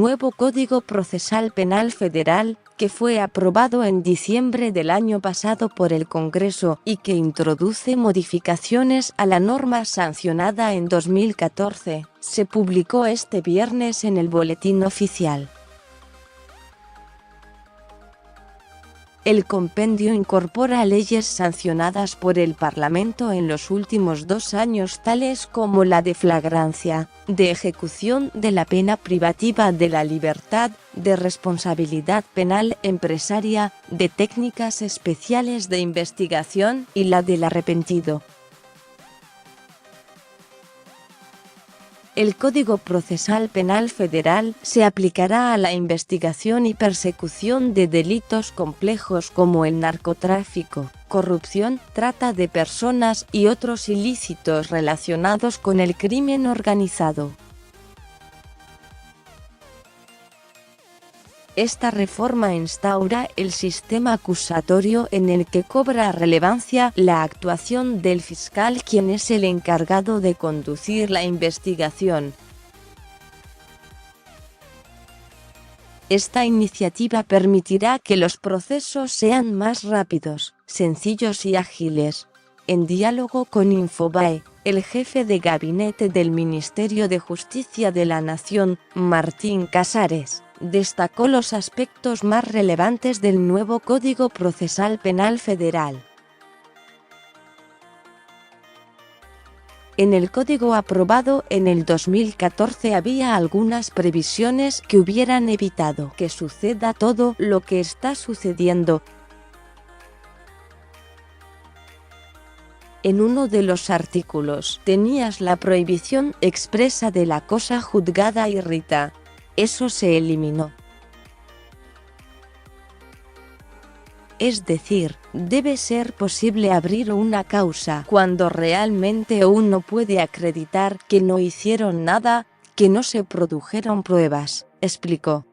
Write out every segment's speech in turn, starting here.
nuevo Código Procesal Penal Federal, que fue aprobado en diciembre del año pasado por el Congreso y que introduce modificaciones a la norma sancionada en 2014, se publicó este viernes en el Boletín Oficial. El compendio incorpora leyes sancionadas por el Parlamento en los últimos 2 años, tales como la de flagrancia, de ejecución de la pena privativa de la libertad, de responsabilidad penal empresaria, de técnicas especiales de investigación y la del arrepentido. El Código Procesal Penal Federal se aplicará a la investigación y persecución de delitos complejos como el narcotráfico, corrupción, trata de personas y otros ilícitos relacionados con el crimen organizado. Esta reforma instaura el sistema acusatorio en el que cobra relevancia la actuación del fiscal, quien es el encargado de conducir la investigación. Esta iniciativa permitirá que los procesos sean más rápidos, sencillos y ágiles. En diálogo con Infobae, el jefe de gabinete del Ministerio de Justicia de la Nación, Martín Casares, destacó los aspectos más relevantes del nuevo Código Procesal Penal Federal. En el código aprobado en el 2014 había algunas previsiones que hubieran evitado que suceda todo lo que está sucediendo. En uno de los artículos tenías la prohibición expresa de la cosa juzgada y rita. Eso se eliminó. Es decir, debe ser posible abrir una causa cuando realmente uno puede acreditar que no hicieron nada, que no se produjeron pruebas, explicó.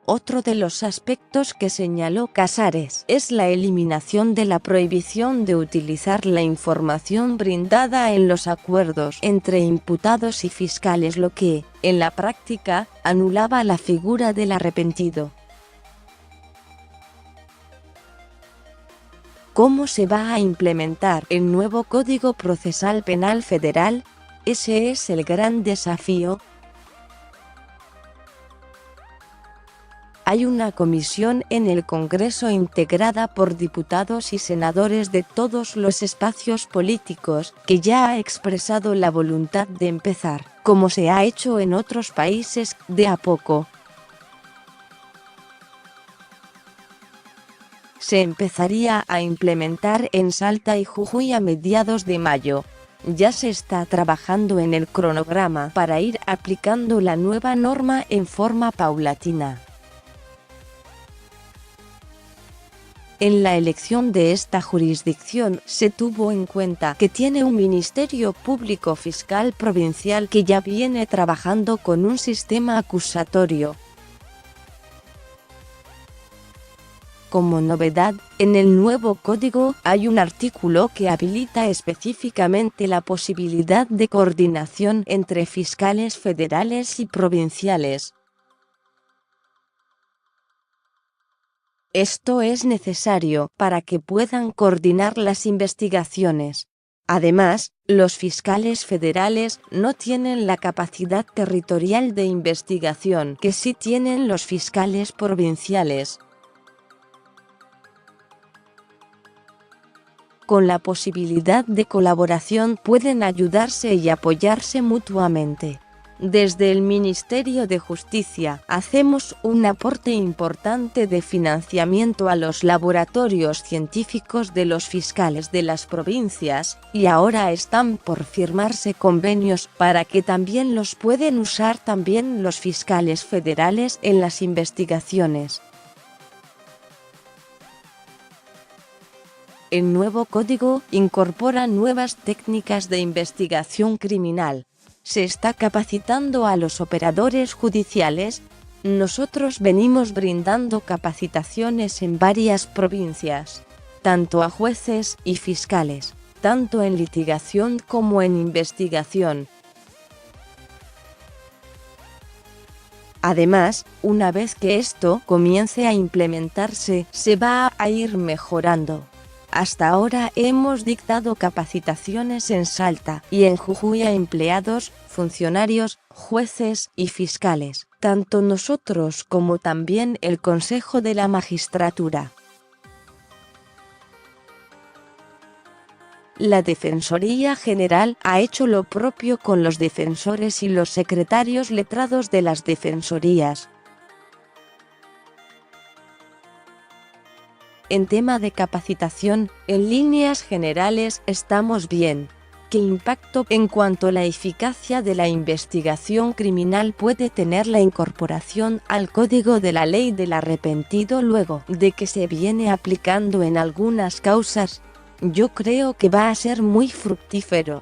Otro de los aspectos que señaló Casares es la eliminación de la prohibición de utilizar la información brindada en los acuerdos entre imputados y fiscales, lo que, en la práctica, anulaba la figura del arrepentido. ¿Cómo se va a implementar el nuevo Código Procesal Penal Federal? Ese es el gran desafío. Hay una comisión en el Congreso integrada por diputados y senadores de todos los espacios políticos que ya ha expresado la voluntad de empezar, como se ha hecho en otros países, de a poco. Se empezaría a implementar en Salta y Jujuy a mediados de mayo. Ya se está trabajando en el cronograma para ir aplicando la nueva norma en forma paulatina. En la elección de esta jurisdicción se tuvo en cuenta que tiene un Ministerio Público Fiscal Provincial que ya viene trabajando con un sistema acusatorio. Como novedad, en el nuevo código hay un artículo que habilita específicamente la posibilidad de coordinación entre fiscales federales y provinciales. Esto es necesario para que puedan coordinar las investigaciones. Además, los fiscales federales no tienen la capacidad territorial de investigación que sí tienen los fiscales provinciales. Con la posibilidad de colaboración pueden ayudarse y apoyarse mutuamente. Desde el Ministerio de Justicia hacemos un aporte importante de financiamiento a los laboratorios científicos de los fiscales de las provincias, y ahora están por firmarse convenios para que también los pueden usar también los fiscales federales en las investigaciones. El nuevo código incorpora nuevas técnicas de investigación criminal. Se está capacitando a los operadores judiciales. Nosotros venimos brindando capacitaciones en varias provincias, tanto a jueces y fiscales, tanto en litigación como en investigación. Además, una vez que esto comience a implementarse, se va a ir mejorando. Hasta ahora hemos dictado capacitaciones en Salta y en Jujuy a empleados, funcionarios, jueces y fiscales, tanto nosotros como también el Consejo de la Magistratura. La Defensoría General ha hecho lo propio con los defensores y los secretarios letrados de las defensorías. En tema de capacitación, en líneas generales estamos bien. ¿Qué impacto en cuanto a la eficacia de la investigación criminal puede tener la incorporación al Código de la Ley del Arrepentido luego de que se viene aplicando en algunas causas? Yo creo que va a ser muy fructífero.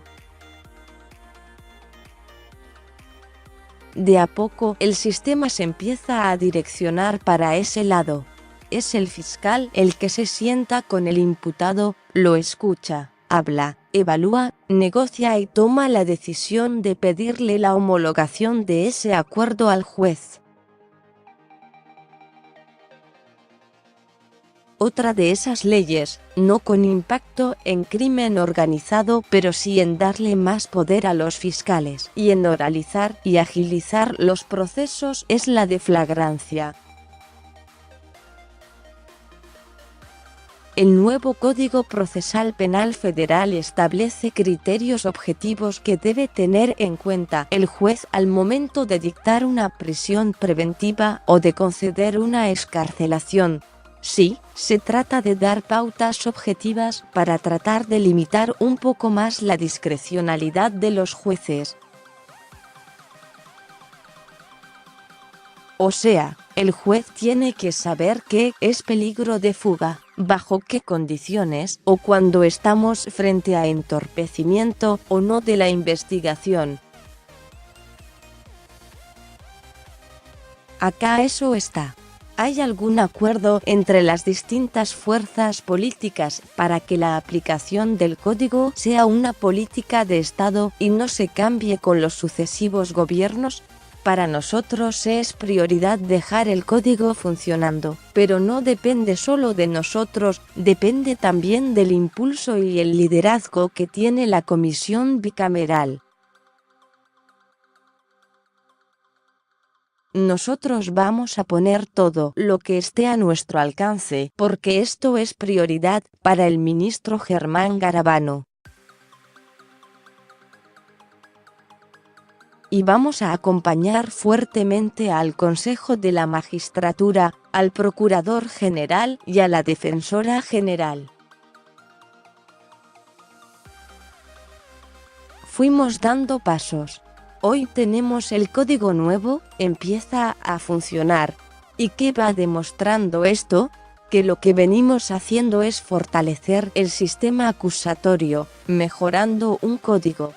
De a poco el sistema se empieza a direccionar para ese lado. Es el fiscal el que se sienta con el imputado, lo escucha, habla, evalúa, negocia y toma la decisión de pedirle la homologación de ese acuerdo al juez. Otra de esas leyes, no con impacto en crimen organizado, pero sí en darle más poder a los fiscales y en oralizar y agilizar los procesos, es la de flagrancia. El nuevo Código Procesal Penal Federal establece criterios objetivos que debe tener en cuenta el juez al momento de dictar una prisión preventiva o de conceder una excarcelación. Sí, se trata de dar pautas objetivas para tratar de limitar un poco más la discrecionalidad de los jueces. O sea, el juez tiene que saber qué es peligro de fuga, bajo qué condiciones, o cuando estamos frente a entorpecimiento o no de la investigación. Acá eso está. ¿Hay algún acuerdo entre las distintas fuerzas políticas para que la aplicación del código sea una política de Estado y no se cambie con los sucesivos gobiernos? Para nosotros es prioridad dejar el código funcionando, pero no depende solo de nosotros, depende también del impulso y el liderazgo que tiene la comisión bicameral. Nosotros vamos a poner todo lo que esté a nuestro alcance, porque esto es prioridad para el ministro Germán Garabano. Y vamos a acompañar fuertemente al Consejo de la Magistratura, al Procurador General y a la Defensora General. Fuimos dando pasos. Hoy tenemos el código nuevo, empieza a funcionar. ¿Y qué va demostrando esto? Que lo que venimos haciendo es fortalecer el sistema acusatorio, mejorando un código.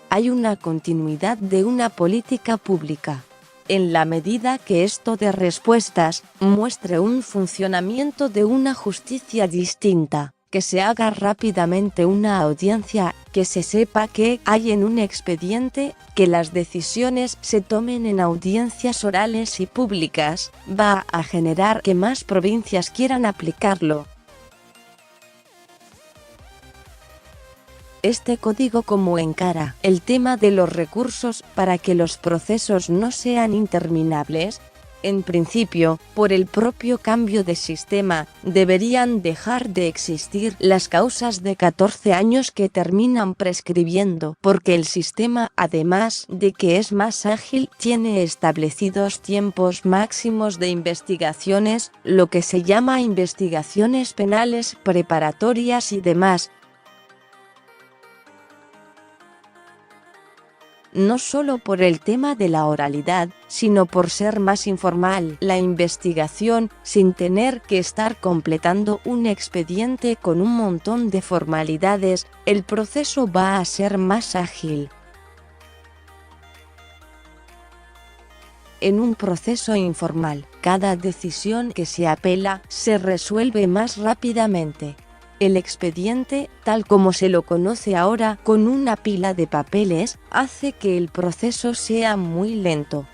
Hay una continuidad de una política pública. En la medida que esto dé respuestas, muestre un funcionamiento de una justicia distinta, que se haga rápidamente una audiencia, que se sepa qué hay en un expediente, que las decisiones se tomen en audiencias orales y públicas, va a generar que más provincias quieran aplicarlo. Este código como encara el tema de los recursos para que los procesos no sean interminables. En principio, por el propio cambio de sistema, deberían dejar de existir las causas de 14 años que terminan prescribiendo, porque el sistema, además de que es más ágil, tiene establecidos tiempos máximos de investigaciones, lo que se llama investigaciones penales preparatorias y demás. No solo por el tema de la oralidad, sino por ser más informal la investigación, sin tener que estar completando un expediente con un montón de formalidades, el proceso va a ser más ágil. En un proceso informal, cada decisión que se apela se resuelve más rápidamente. El expediente, tal como se lo conoce ahora, con una pila de papeles, hace que el proceso sea muy lento.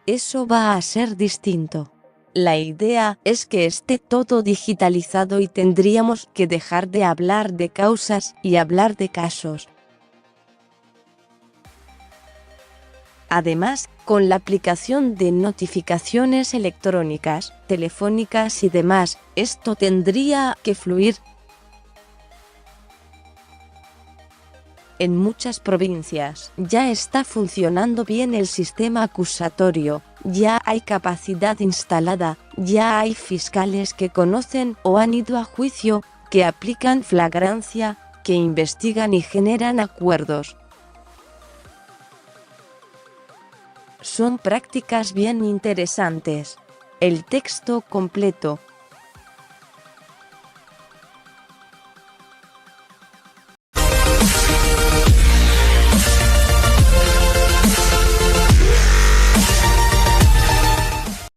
Eso va a ser distinto. La idea es que esté todo digitalizado y tendríamos que dejar de hablar de causas y hablar de casos. Además, con la aplicación de notificaciones electrónicas, telefónicas y demás, esto tendría que fluir. En muchas provincias ya está funcionando bien el sistema acusatorio, ya hay capacidad instalada, ya hay fiscales que conocen o han ido a juicio, que aplican flagrancia, que investigan y generan acuerdos. Son prácticas bien interesantes. El texto completo,